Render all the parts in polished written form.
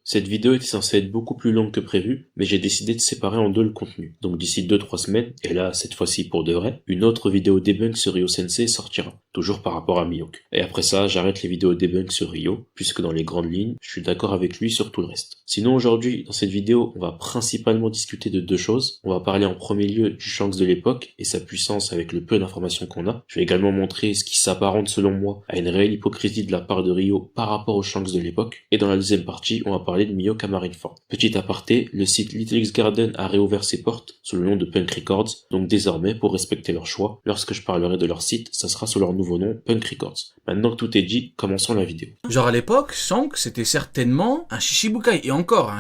Cette vidéo était censée être beaucoup plus longue que prévu, mais j'ai décidé de séparer en deux le contenu. Donc d'ici 2-3 semaines, et là cette fois-ci pour de vrai, une autre vidéo debunk sur Ryo Sensei sortira, toujours par rapport à Mihawk. Et après ça, j'arrête les vidéos debunk sur Ryo, puisque dans les grandes lignes, je suis d'accord avec lui sur tout le reste. Sinon aujourd'hui, dans cette vidéo, on va principalement discuter de deux choses. On va parler en premier lieu du Shanks de l'époque et sa puissance avec le peu d'informations qu'on a. Je vais également montrer ce qui s'apparente selon moi à une réelle hypocrisie de la part de Ryo par rapport au Shanks de l'époque. Et dans la deuxième partie, on va parler de Mihawk à Marineford. Petit aparté, le site Little X Garden a réouvert ses portes sous le nom de Punk Records, donc désormais, pour respecter leur choix, lorsque je parlerai de leur site, ça sera sous leur nouveau nom, Punk Records. Maintenant que tout est dit, commençons la vidéo. Genre à l'époque, Shanks c'était certainement un Shichibukai, et encore,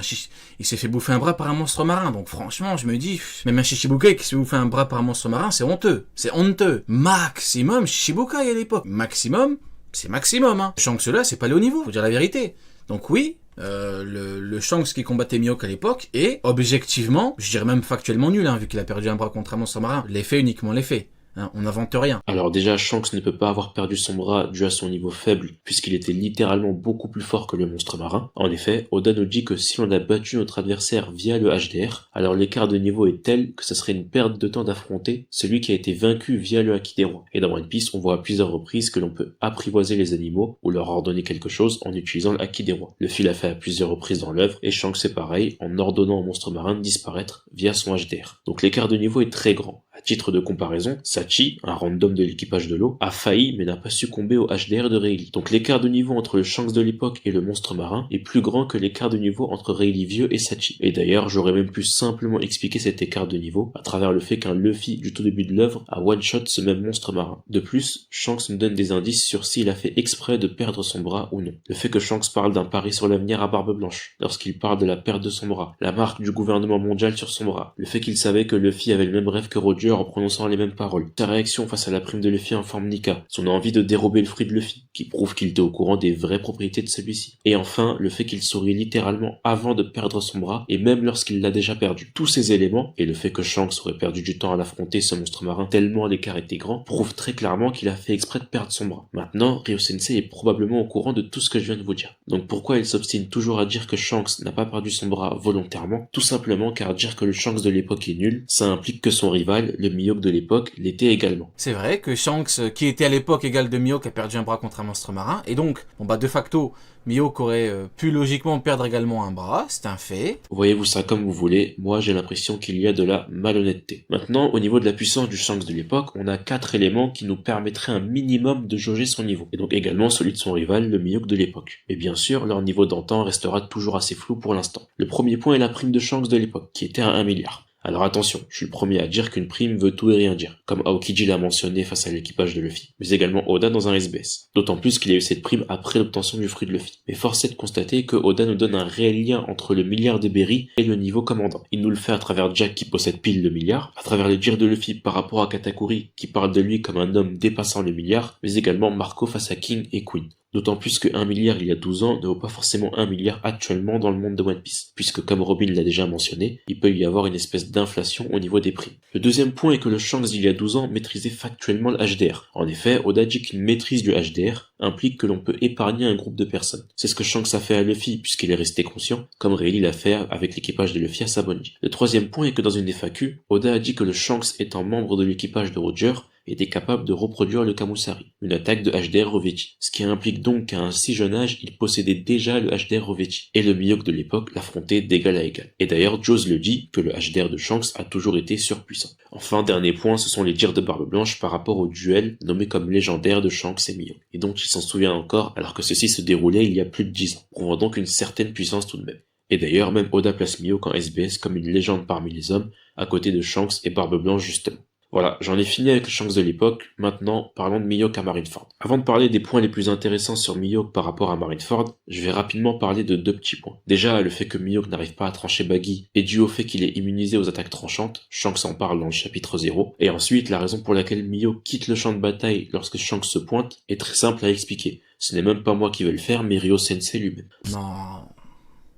il s'est fait bouffer un bras par un monstre marin, donc franchement je me dis, même un Shichibukai qui se fait bouffer un bras par un monstre marin, c'est honteux, Maximum Shichibukai à l'époque, maximum, c'est maximum, hein. Shanks là, c'est pas le haut niveau, faut dire la vérité. Donc oui, le Shanks qui combattait Mihawk à l'époque est objectivement, je dirais même factuellement nul, hein, vu qu'il a perdu un bras contre un monstre marin. L'effet, uniquement l'effet. Hein, on n'invente rien. Alors déjà, Shanks ne peut pas avoir perdu son bras dû à son niveau faible, puisqu'il était littéralement beaucoup plus fort que le monstre marin. En effet, Oda nous dit que si on a battu notre adversaire via le HDR, alors l'écart de niveau est tel que ça serait une perte de temps d'affronter celui qui a été vaincu via le Haki des Rois. Et dans One Piece, on voit à plusieurs reprises que l'on peut apprivoiser les animaux ou leur ordonner quelque chose en utilisant le Haki des Rois. Luffy l'a fait à plusieurs reprises dans l'œuvre, et Shanks c'est pareil, en ordonnant au monstre marin de disparaître via son HDR. Donc l'écart de niveau est très grand. À titre de comparaison, Sachi, un random de l'équipage de l'eau, a failli mais n'a pas succombé au HDR de Rayleigh. Donc l'écart de niveau entre le Shanks de l'époque et le monstre marin est plus grand que l'écart de niveau entre Rayleigh vieux et Sachi. Et d'ailleurs, j'aurais même pu simplement expliquer cet écart de niveau à travers le fait qu'un Luffy du tout début de l'œuvre a one-shot ce même monstre marin. De plus, Shanks nous donne des indices sur s'il a fait exprès de perdre son bras ou non. Le fait que Shanks parle d'un pari sur l'avenir à Barbe Blanche, lorsqu'il parle de la perte de son bras, la marque du gouvernement mondial sur son bras, le fait qu'il savait que Luffy avait le même rêve que Roger en prononçant les mêmes paroles, sa réaction face à la prime de Luffy en forme Nika, son envie de dérober le fruit de Luffy, qui prouve qu'il était au courant des vraies propriétés de celui-ci. Et enfin, le fait qu'il sourit littéralement avant de perdre son bras, et même lorsqu'il l'a déjà perdu. Tous ces éléments, et le fait que Shanks aurait perdu du temps à l'affronter ce monstre marin tellement l'écart était grand, prouvent très clairement qu'il a fait exprès de perdre son bras. Maintenant, Ryo Sensei est probablement au courant de tout ce que je viens de vous dire. Donc pourquoi il s'obstine toujours à dire que Shanks n'a pas perdu son bras volontairement? Tout simplement car dire que le Shanks de l'époque est nul, ça implique que son rival, le Mihawk de l'époque, l'était également. C'est vrai que Shanks, qui était à l'époque égal de Mihawk, a perdu un bras contre un monstre marin, et donc, de facto, Mihawk aurait pu logiquement perdre également un bras, c'est un fait. Voyez-vous ça comme vous voulez, moi j'ai l'impression qu'il y a de la malhonnêteté. Maintenant, au niveau de la puissance du Shanks de l'époque, on a 4 éléments qui nous permettraient un minimum de jauger son niveau, et donc également celui de son rival, le Mihawk de l'époque. Et bien sûr, leur niveau d'antan restera toujours assez flou pour l'instant. Le premier point est la prime de Shanks de l'époque, qui était à 1 milliard. Alors attention, je suis le premier à dire qu'une prime veut tout et rien dire, comme Aokiji l'a mentionné face à l'équipage de Luffy, mais également Oda dans un SBS. D'autant plus qu'il a eu cette prime après l'obtention du fruit de Luffy. Mais force est de constater que Oda nous donne un réel lien entre le milliard de berry et le niveau commandant. Il nous le fait à travers Jack qui possède pile le milliard, à travers les dires de Luffy par rapport à Katakuri qui parle de lui comme un homme dépassant le milliard, mais également Marco face à King et Queen. D'autant plus que 1 milliard il y a 12 ans ne vaut pas forcément 1 milliard actuellement dans le monde de One Piece, puisque comme Robin l'a déjà mentionné, il peut y avoir une espèce d'inflation au niveau des prix. Le deuxième point est que le Shanks d'il y a 12 ans maîtrisait factuellement le HDR. En effet, Oda dit qu'une maîtrise du HDR implique que l'on peut épargner un groupe de personnes. C'est ce que Shanks a fait à Luffy puisqu'il est resté conscient, comme Rayleigh l'a fait avec l'équipage de Luffy à Sabaody. Le troisième point est que dans une FAQ, Oda a dit que le Shanks étant membre de l'équipage de Roger, était capable de reproduire le Kamusari, une attaque de HDR revêti, ce qui implique donc qu'à un si jeune âge, il possédait déjà le HDR revêti, et le Mihawk de l'époque l'affrontait d'égal à égal. Et d'ailleurs, Joes le dit que le HDR de Shanks a toujours été surpuissant. Enfin, dernier point, ce sont les dires de Barbe Blanche par rapport au duel nommé comme légendaire de Shanks et Mihawk, et dont il s'en souvient encore alors que ceci se déroulait il y a plus de 10 ans, prouvant donc une certaine puissance tout de même. Et d'ailleurs, même Oda place Mihawk en SBS comme une légende parmi les hommes, à côté de Shanks et Barbe Blanche justement. Voilà, j'en ai fini avec le Shanks de l'époque, maintenant parlons de Mihawk à Marineford. Avant de parler des points les plus intéressants sur Mihawk par rapport à Marineford, je vais rapidement parler de deux petits points. Déjà, le fait que Mihawk n'arrive pas à trancher Baggy est dû au fait qu'il est immunisé aux attaques tranchantes, Shanks en parle dans le chapitre 0, et ensuite la raison pour laquelle Mihawk quitte le champ de bataille lorsque Shanks se pointe est très simple à expliquer. Ce n'est même pas moi qui vais le faire, mais Ryo Sensei lui-même. Non,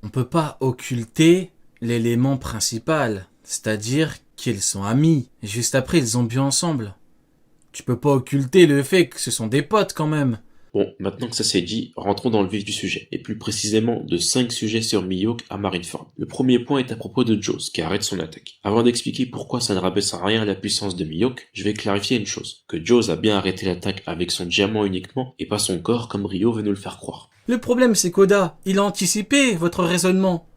on peut pas occulter l'élément principal, c'est-à-dire qu'ils sont amis, et juste après ils ont bu ensemble. Tu peux pas occulter le fait que ce sont des potes quand même. Bon, maintenant que ça c'est dit, rentrons dans le vif du sujet, et plus précisément de 5 sujets sur Mihawk à Marineford. Le premier point est à propos de Jaws, qui arrête son attaque. Avant d'expliquer pourquoi ça ne rabaisse en rien la puissance de Mihawk, je vais clarifier une chose, que Jaws a bien arrêté l'attaque avec son diamant uniquement, et pas son corps comme Ryo veut nous le faire croire. Le problème c'est qu'Oda, il a anticipé votre raisonnement.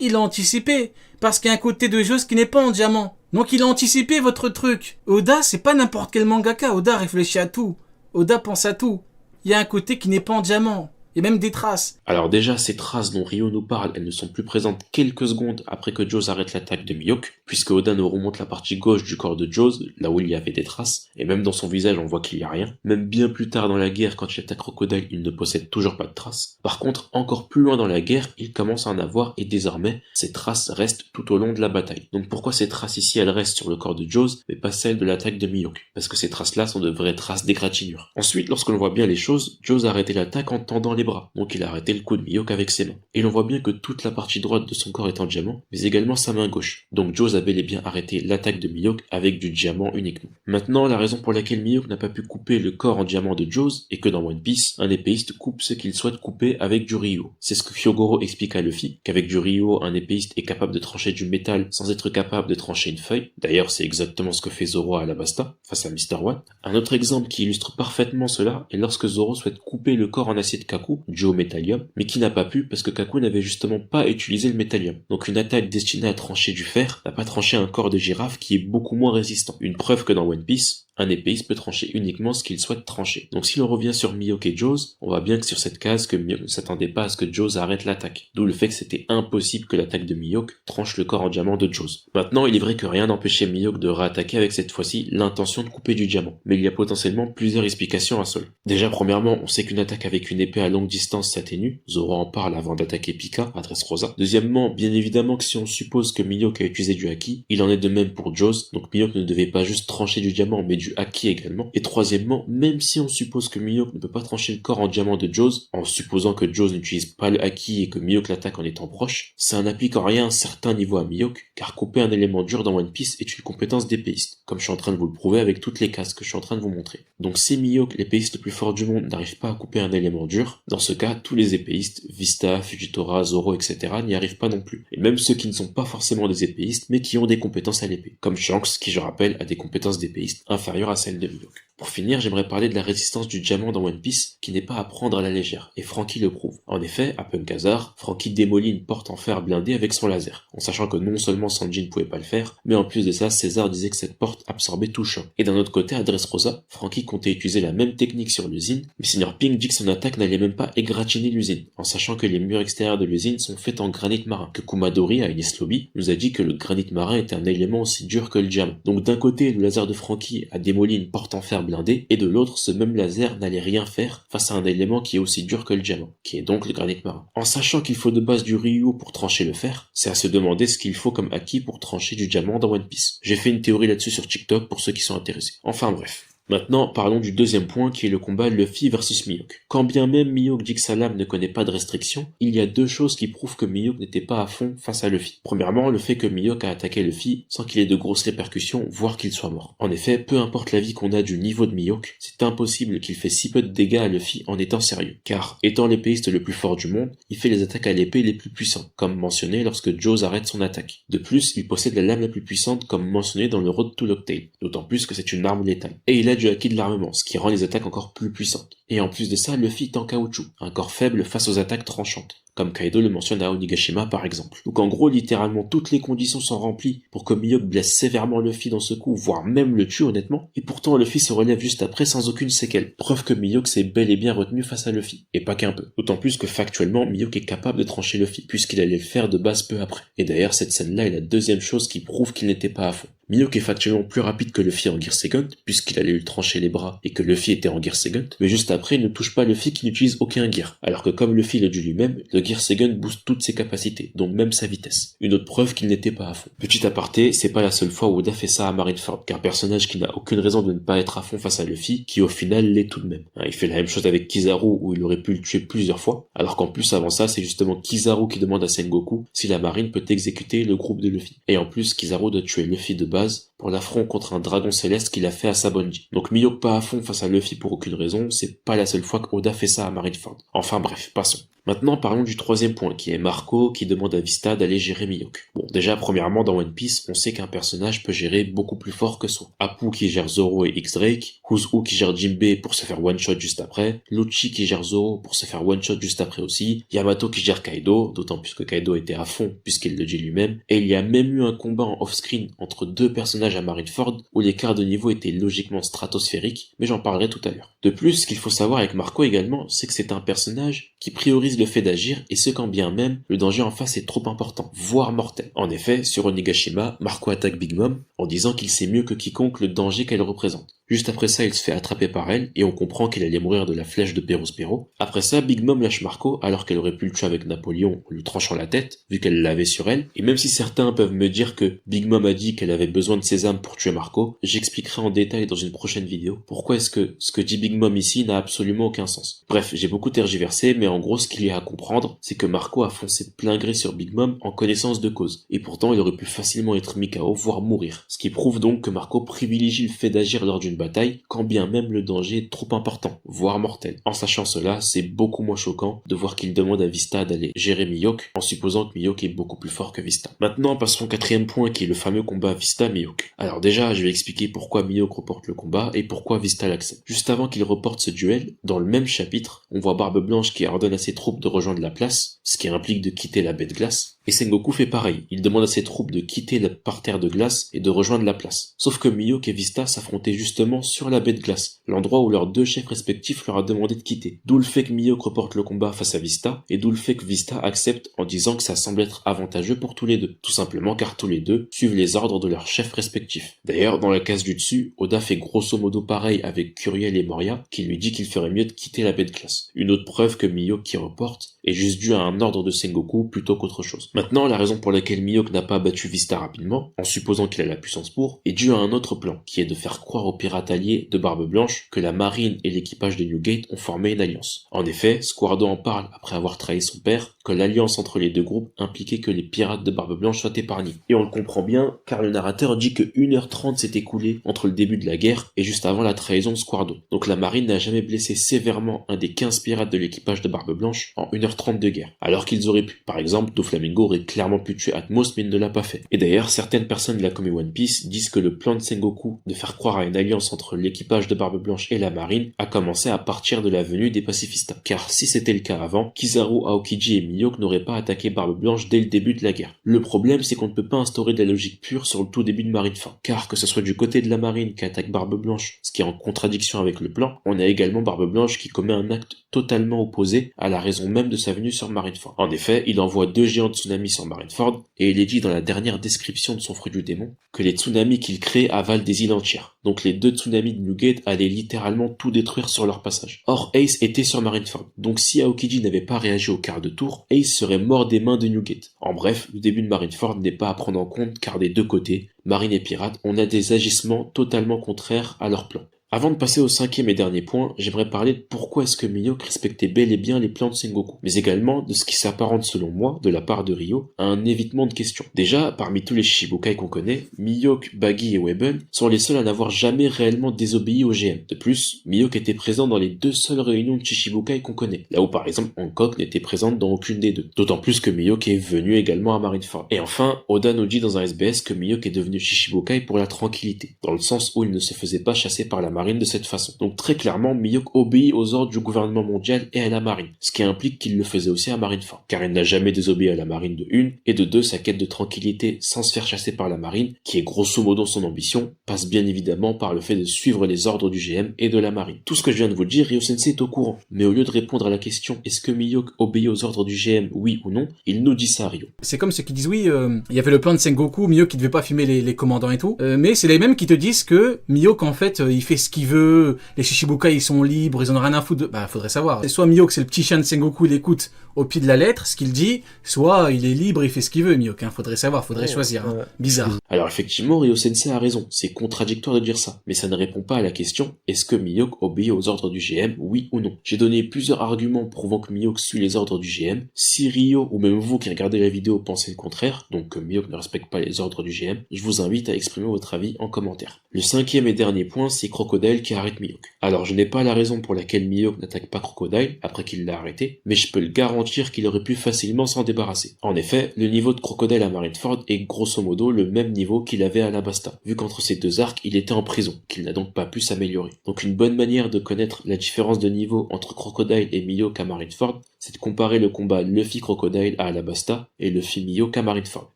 Il a anticipé, parce qu'il y a un côté de Jaws qui n'est pas en diamant. Donc il a anticipé votre truc. Oda, c'est pas n'importe quel mangaka. Oda réfléchit à tout. Oda pense à tout. Il y a un côté qui n'est pas en diamant. Il y a même des traces. Alors déjà, ces traces dont Ryo nous parle, elles ne sont plus présentes quelques secondes après que Jaws arrête l'attaque de Mihawk, puisque Oda nous remonte la partie gauche du corps de Jaws, là où il y avait des traces, et même dans son visage on voit qu'il n'y a rien. Même bien plus tard dans la guerre, quand il attaque Crocodile, il ne possède toujours pas de traces. Par contre, encore plus loin dans la guerre, il commence à en avoir, et désormais, ces traces restent tout au long de la bataille. Donc pourquoi ces traces ici, elles restent sur le corps de Jaws, mais pas celles de l'attaque de Mihawk? Parce que ces traces-là sont de vraies traces d'égratignure. Ensuite, lorsque l'on voit bien les choses, Jaws a arrêté l'attaque en tendant les bras, donc il a arrêté le coup de Mihawk avec ses mains. Et l'on voit bien que toute la partie droite de son corps est en diamant, mais également sa main gauche. Donc Jaws a bel et bien arrêté l'attaque de Mihawk avec du diamant uniquement. Maintenant, la raison pour laquelle Mihawk n'a pas pu couper le corps en diamant de Jaws est que dans One Piece, un épéiste coupe ce qu'il souhaite couper avec du Ryo. C'est ce que Hyogoro explique à Luffy, qu'avec du Ryo, un épéiste est capable de trancher du métal sans être capable de trancher une feuille. D'ailleurs, c'est exactement ce que fait Zoro à Alabasta, face à Mr. One. Un autre exemple qui illustre parfaitement cela est lorsque Zoro souhaite couper le corps en acier de Kaku, dû au métallium, mais qui n'a pas pu parce que Kaku n'avait justement pas utilisé le métallium. Donc une attaque destinée à trancher du fer n'a pas tranché un corps de girafe qui est beaucoup moins résistant. Une preuve que dans One Piece, un épéiste peut trancher uniquement ce qu'il souhaite trancher. Donc si l'on revient sur Mihawk et Jaws, on voit bien que sur cette case que Mihawk ne s'attendait pas à ce que Jaws arrête l'attaque. D'où le fait que c'était impossible que l'attaque de Mihawk tranche le corps en diamant de Jaws. Maintenant, il est vrai que rien n'empêchait Mihawk de réattaquer avec cette fois-ci l'intention de couper du diamant. Mais il y a potentiellement plusieurs explications à cela. Déjà, premièrement, on sait qu'une attaque avec une épée à longue distance s'atténue. Zoro en parle avant d'attaquer Pika à Dressrosa. Deuxièmement, bien évidemment que si on suppose que Mihawk a utilisé du haki, il en est de même pour Jaws. Donc Mihawk ne devait pas juste trancher du diamant, mais du haki également. Et troisièmement, même si on suppose que Mihawk ne peut pas trancher le corps en diamant de Jaws, en supposant que Jaws n'utilise pas le haki et que Mihawk l'attaque en étant proche, ça n'applique en rien un certain niveau à Mihawk, car couper un élément dur dans One Piece est une compétence d'épéiste, comme je suis en train de vous le prouver avec toutes les cases que je suis en train de vous montrer. Donc si Mihawk, l'épéiste le plus fort du monde, n'arrive pas à couper un élément dur, dans ce cas, tous les épéistes, Vista, Fujitora, Zoro, etc. n'y arrivent pas non plus. Et même ceux qui ne sont pas forcément des épéistes, mais qui ont des compétences à l'épée, comme Shanks, qui je rappelle a des compétences d'épéiste inférieures à celles de Mihawk. Pour finir, j'aimerais parler de la résistance du diamant dans One Piece, qui n'est pas à prendre à la légère, et Franky le prouve. En effet, à Punk Hazard, Franky démolit une porte en fer blindée avec son laser, en sachant que non seulement Sanji ne pouvait pas le faire, mais en plus de ça, César disait que cette porte absorbait tout choc. Et d'un autre côté, à Dressrosa, Franky comptait utiliser la même technique sur l'usine, mais Senior Pink dit que son attaque n'allait même pas égratigner l'usine, en sachant que les murs extérieurs de l'usine sont faits en granit marin, que Kumadori, à Ines Lobby, nous a dit que le granit marin était un élément aussi dur que le diamant. Donc d'un côté, le laser de Franky a démoli une porte en fer blindée, et de l'autre, ce même laser n'allait rien faire face à un élément qui est aussi dur que le diamant, qui est donc le granit marin. En sachant qu'il faut de base du Ryu pour trancher le fer, c'est à se demander ce qu'il faut comme haki pour trancher du diamant dans One Piece. J'ai fait une théorie là-dessus sur TikTok pour ceux qui sont intéressés. Enfin bref. Maintenant, parlons du deuxième point qui est le combat Luffy versus Mihawk. Quand bien même Mihawk dit que sa lame ne connaît pas de restrictions, il y a deux choses qui prouvent que Mihawk n'était pas à fond face à Luffy. Premièrement, le fait que Mihawk a attaqué Luffy sans qu'il ait de grosses répercussions, voire qu'il soit mort. En effet, peu importe l'avis qu'on a du niveau de Mihawk, c'est impossible qu'il fait si peu de dégâts à Luffy en étant sérieux. Car, étant l'épéiste le plus fort du monde, il fait les attaques à l'épée les plus puissantes, comme mentionné lorsque Jaws arrête son attaque. De plus, il possède la lame la plus puissante comme mentionné dans le Road to Locktail, d'autant plus que c'est une arme létale. Et il a du haki de l'armement, ce qui rend les attaques encore plus puissantes. Et en plus de ça, Luffy est en caoutchouc, un corps faible face aux attaques tranchantes, comme Kaido le mentionne à Onigashima par exemple. Donc en gros, littéralement toutes les conditions sont remplies pour que Mihawk blesse sévèrement Luffy dans ce coup, voire même le tue honnêtement, et pourtant Luffy se relève juste après sans aucune séquelle. Preuve que Mihawk s'est bel et bien retenu face à Luffy, et pas qu'un peu. D'autant plus que factuellement, Mihawk est capable de trancher Luffy, puisqu'il allait le faire de base peu après. Et d'ailleurs, cette scène-là est la deuxième chose qui prouve qu'il n'était pas à fond. Mihawk est factuellement plus rapide que Luffy en Gear Second, puisqu'il allait lui trancher les bras et que Luffy était en Gear Second, mais juste après il ne touche pas Luffy qui n'utilise aucun gear, alors que comme Luffy le dit lui-même, le le Gearsegen booste toutes ses capacités, donc même sa vitesse. Une autre preuve qu'il n'était pas à fond. Petit aparté, c'est pas la seule fois où Oda fait ça à Marineford, car personnage qui n'a aucune raison de ne pas être à fond face à Luffy, qui au final l'est tout de même. Il fait la même chose avec Kizaru où il aurait pu le tuer plusieurs fois, alors qu'en plus avant ça c'est justement Kizaru qui demande à Sengoku si la marine peut exécuter le groupe de Luffy. Et en plus Kizaru doit tuer Luffy de base pour l'affront contre un dragon céleste qu'il a fait à Sabonji. Donc Mihawk pas à fond face à Luffy pour aucune raison, c'est pas la seule fois qu'Oda fait ça à Marineford. Enfin bref, passons. Maintenant parlons du troisième point, qui est Marco qui demande à Vista d'aller gérer Mihawk. Bon, déjà premièrement dans One Piece, on sait qu'un personnage peut gérer beaucoup plus fort que soi. Apu qui gère Zoro et X-Drake, Who's-Who qui gère Jinbei pour se faire one-shot juste après, Lucci qui gère Zoro pour se faire one-shot juste après aussi, Yamato qui gère Kaido, d'autant plus que Kaido était à fond puisqu'il le dit lui-même, et il y a même eu un combat en off-screen entre deux personnages à Marineford où l'écart de niveau était logiquement stratosphérique, mais j'en parlerai tout à l'heure. De plus, ce qu'il faut savoir avec Marco également, c'est que c'est un personnage qui priorise le fait d'agir et ce quand bien même le danger en face est trop important, voire mortel. En effet, sur Onigashima, Marco attaque Big Mom en disant qu'il sait mieux que quiconque le danger qu'elle représente. Juste après ça, il se fait attraper par elle, et on comprend qu'il allait mourir de la flèche de Perospero. Après ça, Big Mom lâche Marco, alors qu'elle aurait pu le tuer avec Napoléon en lui tranchant la tête, vu qu'elle l'avait sur elle. Et même si certains peuvent me dire que Big Mom a dit qu'elle avait besoin de ses âmes pour tuer Marco, j'expliquerai en détail dans une prochaine vidéo pourquoi est-ce que ce que dit Big Mom ici n'a absolument aucun sens. Bref, j'ai beaucoup tergiversé, mais en gros, ce qu'il y a à comprendre, c'est que Marco a foncé de plein gré sur Big Mom en connaissance de cause. Et pourtant, il aurait pu facilement être mis KO, voire mourir. Ce qui prouve donc que Marco privilégie le fait d'agir lors d'une bataille, quand bien même le danger est trop important, voire mortel. En sachant cela, c'est beaucoup moins choquant de voir qu'il demande à Vista d'aller gérer Mihawk, en supposant que Mihawk est beaucoup plus fort que Vista. Maintenant, passons au quatrième point qui est le fameux combat Vista-Mihawk. Alors déjà, je vais expliquer pourquoi Mihawk reporte le combat et pourquoi Vista l'accepte. Juste avant qu'il reporte ce duel, dans le même chapitre, on voit Barbe Blanche qui ordonne à ses troupes de rejoindre la place, ce qui implique de quitter la baie de glace, et Sengoku fait pareil, il demande à ses troupes de quitter le parterre de glace et de rejoindre la place. Sauf que Mihawk et Vista s'affrontaient justement sur la baie de glace, l'endroit où leurs deux chefs respectifs leur a demandé de quitter. D'où le fait que Mihawk reporte le combat face à Vista, et d'où le fait que Vista accepte en disant que ça semble être avantageux pour tous les deux, tout simplement car tous les deux suivent les ordres de leurs chefs respectifs. D'ailleurs, dans la case du dessus, Oda fait grosso modo pareil avec Curiel et Moria, qui lui dit qu'il ferait mieux de quitter la baie de glace. Une autre preuve que Mihawk qui reporte est juste due à un ordre de Sengoku plutôt qu'autre chose. Maintenant, la raison pour laquelle Mihawk n'a pas battu Vista rapidement, en supposant qu'il a la puissance pour, est due à un autre plan, qui est de faire croire aux pirates alliés de Barbe Blanche que la marine et l'équipage de Newgate ont formé une alliance. En effet, Squardo en parle après avoir trahi son père, que l'alliance entre les deux groupes impliquait que les pirates de Barbe Blanche soient épargnés. Et on le comprend bien, car le narrateur dit que 1h30 s'est écoulée entre le début de la guerre et juste avant la trahison de Squardo. Donc la marine n'a jamais blessé sévèrement un des 15 pirates de l'équipage de Barbe Blanche en 1h30 de guerre. Alors qu'ils auraient pu. Par exemple, Doflamingo aurait clairement pu tuer Atmos mais il ne l'a pas fait. Et d'ailleurs, certaines personnes de la Komi One Piece disent que le plan de Sengoku de faire croire à une alliance entre l'équipage de Barbe Blanche et la marine a commencé à partir de la venue des pacifistas. Car si c'était le cas avant, Kizaru, Aokiji et Mihawk n'auraient pas attaqué Barbe Blanche dès le début de la guerre. Le problème, c'est qu'on ne peut pas instaurer de la logique pure sur le tout début de Marineford. Car que ce soit du côté de la marine qui attaque Barbe Blanche, ce qui est en contradiction avec le plan, on a également Barbe Blanche qui commet un acte totalement opposé à la raison même de sa venue sur Marineford. En effet, il envoie 2 géants tsunamis sur Marineford, et il est dit dans la dernière description de son fruit du démon que les tsunamis qu'il crée avalent des îles entières. Donc les 2 tsunamis de Newgate allaient littéralement tout détruire sur leur passage. Or Ace était sur Marineford, donc si Aokiji n'avait pas réagi au quart de tour, Ace serait mort des mains de Newgate. En bref, le début de Marineford n'est pas à prendre en compte car des deux côtés, marine et pirates, on a des agissements totalement contraires à leur plan. Avant de passer au cinquième et dernier point, j'aimerais parler de pourquoi est-ce que Mihawk respectait bel et bien les plans de Sengoku, mais également de ce qui s'apparente selon moi, de la part de Ryo, à un évitement de questions. Déjà, parmi tous les Shichibukai qu'on connaît, Mihawk, Baggy et Weben sont les seuls à n'avoir jamais réellement désobéi au GM. De plus, Mihawk était présent dans les 2 seules réunions de Shichibukai qu'on connaît, là où par exemple Hancock n'était présente dans aucune des 2. D'autant plus que Mihawk est venu également à Marineford. Et enfin, Oda nous dit dans un SBS que Mihawk est devenu Shichibukai pour la tranquillité, dans le sens où il ne se faisait pas chasser par la marine de cette façon. Donc très clairement, Mihawk obéit aux ordres du gouvernement mondial et à la marine, ce qui implique qu'il le faisait aussi à Marineford, car il n'a jamais désobéi à la marine de 1, et de 2, sa quête de tranquillité sans se faire chasser par la marine, qui est grosso modo son ambition, passe bien évidemment par le fait de suivre les ordres du GM et de la marine. Tout ce que je viens de vous dire, Ryo Sensei est au courant, mais au lieu de répondre à la question est-ce que Mihawk obéit aux ordres du GM, oui ou non, il nous dit ça à Ryo. C'est comme ceux qui disent oui, il y avait le plan de Sengoku, Mihawk qui devait pas filmer les commandants et tout, mais c'est les mêmes qui te disent que Mihawk en fait il fait ce ce qu'il veut, les Shichibukai ils sont libres, ils en ont rien à foutre de... Bah faudrait savoir. Soit Mihawk c'est le petit chien de Sengoku, il écoute au pied de la lettre ce qu'il dit, soit il est libre, il fait ce qu'il veut Mihawk, hein. Faudrait savoir, faudrait choisir. Hein. Bizarre. Alors effectivement, Ryo Sensei a raison, c'est contradictoire de dire ça, mais ça ne répond pas à la question, est-ce que Mihawk obéit aux ordres du GM, oui ou non? J'ai donné plusieurs arguments prouvant que Mihawk suit les ordres du GM. Si Ryo, ou même vous qui regardez la vidéo pensez le contraire, donc que Mihawk ne respecte pas les ordres du GM, je vous invite à exprimer votre avis en commentaire. Le cinquième et dernier point, c'est Crocodile qui arrête Mihawk. Alors je n'ai pas la raison pour laquelle Mihawk n'attaque pas Crocodile, après qu'il l'a arrêté, mais je peux le garantir qu'il aurait pu facilement s'en débarrasser. En effet, le niveau de Crocodile à Marineford est grosso modo le même niveau qu'il avait à Alabasta, vu qu'entre ces deux arcs, il était en prison, qu'il n'a donc pas pu s'améliorer. Donc une bonne manière de connaître la différence de niveau entre Crocodile et Mihawk à Marineford, c'est de comparer le combat Luffy-Crocodile à Alabasta et Luffy-Mihawk à Marineford.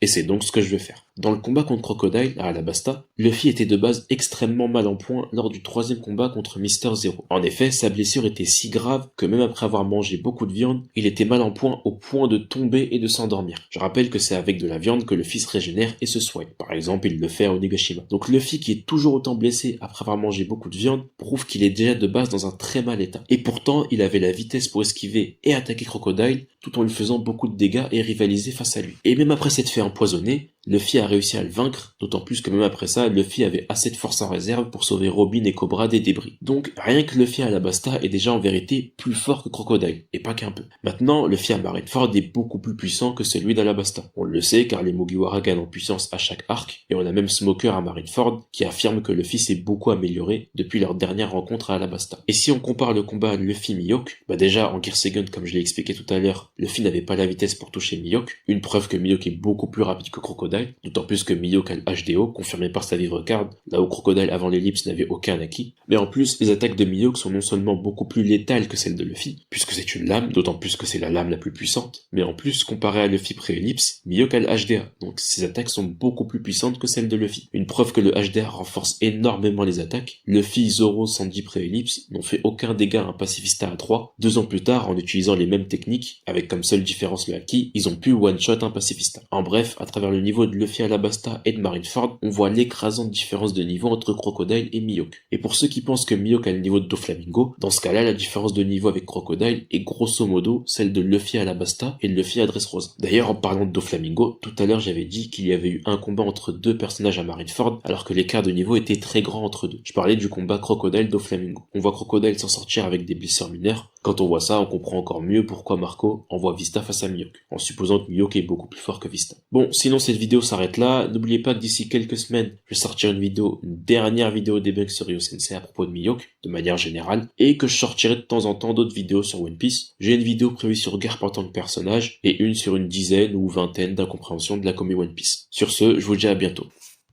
Et c'est donc ce que je vais faire. Dans le combat contre Crocodile à Alabasta, Luffy était de base extrêmement mal en point lors du troisième combat contre Mister Zero. En effet, sa blessure était si grave que même après avoir mangé beaucoup de viande, il était mal en point au point de tomber et de s'endormir. Je rappelle que c'est avec de la viande que Luffy se régénère et se soigne. Par exemple, il le fait à Onigashima. Donc Luffy qui est toujours autant blessé après avoir mangé beaucoup de viande, prouve qu'il est déjà de base dans un très mal état. Et pourtant, il avait la vitesse pour esquiver et attaquer Crocodile, tout en lui faisant beaucoup de dégâts et rivaliser face à lui. Et même après s'être fait empoisonner, Luffy a réussi à le vaincre, d'autant plus que même après ça, Luffy avait assez de force en réserve pour sauver Robin et Cobra des débris. Donc, rien que Luffy à Alabasta est déjà en vérité plus fort que Crocodile, et pas qu'un peu. Maintenant, Luffy à Marineford est beaucoup plus puissant que celui d'Alabasta. On le sait car les Mugiwara gagnent en puissance à chaque arc, et on a même Smoker à Marineford qui affirme que Luffy s'est beaucoup amélioré depuis leur dernière rencontre à Alabasta. Et si on compare le combat Luffy-Mihawk, bah déjà en Gear Second, comme je l'ai expliqué tout à l'heure, Luffy n'avait pas la vitesse pour toucher Mihawk, une preuve que Mihawk est beaucoup plus rapide que Crocodile, d'autant plus que Mihawk a le HDO, confirmé par sa vivre card, là où Crocodile avant l'ellipse n'avait aucun acquis. Mais en plus, les attaques de Mihawk sont non seulement beaucoup plus létales que celles de Luffy, puisque c'est une lame, d'autant plus que c'est la lame la plus puissante, mais en plus, comparé à Luffy pré-ellipse, Mihawk a le HDA, donc ses attaques sont beaucoup plus puissantes que celles de Luffy. Une preuve que le HDA renforce énormément les attaques, Luffy, Zoro, Sanji pré-ellipse n'ont fait aucun dégât à un pacifista à 3, 2 ans plus tard, en utilisant les mêmes techniques, avec comme seule différence le haki, ils ont pu one-shot un pacifista. En bref, à travers le niveau de Luffy à Alabasta et de Marineford, on voit l'écrasante différence de niveau entre Crocodile et Mihawk. Et pour ceux qui pensent que Mihawk a le niveau de Doflamingo, dans ce cas-là, la différence de niveau avec Crocodile est grosso modo celle de Luffy à Alabasta et de Luffy à Dressrosa. D'ailleurs, en parlant de Doflamingo, tout à l'heure j'avais dit qu'il y avait eu un combat entre deux personnages à Marineford, alors que l'écart de niveau était très grand entre deux. Je parlais du combat Crocodile-Doflamingo. On voit Crocodile s'en sortir avec des blessures mineures. Quand on voit ça, on comprend encore mieux pourquoi Marco envoie Vista face à Mihawk, en supposant que Mihawk est beaucoup plus fort que Vista. Bon, sinon cette vidéo s'arrête là. N'oubliez pas que d'ici quelques semaines, je vais sortir une dernière vidéo debunk sur Ryo Sensei à propos de Mihawk, de manière générale, et que je sortirai de temps en temps d'autres vidéos sur One Piece. J'ai une vidéo prévue sur Garp en tant que personnage, et une sur une dizaine ou vingtaine d'incompréhensions de la commu One Piece. Sur ce, je vous dis à bientôt.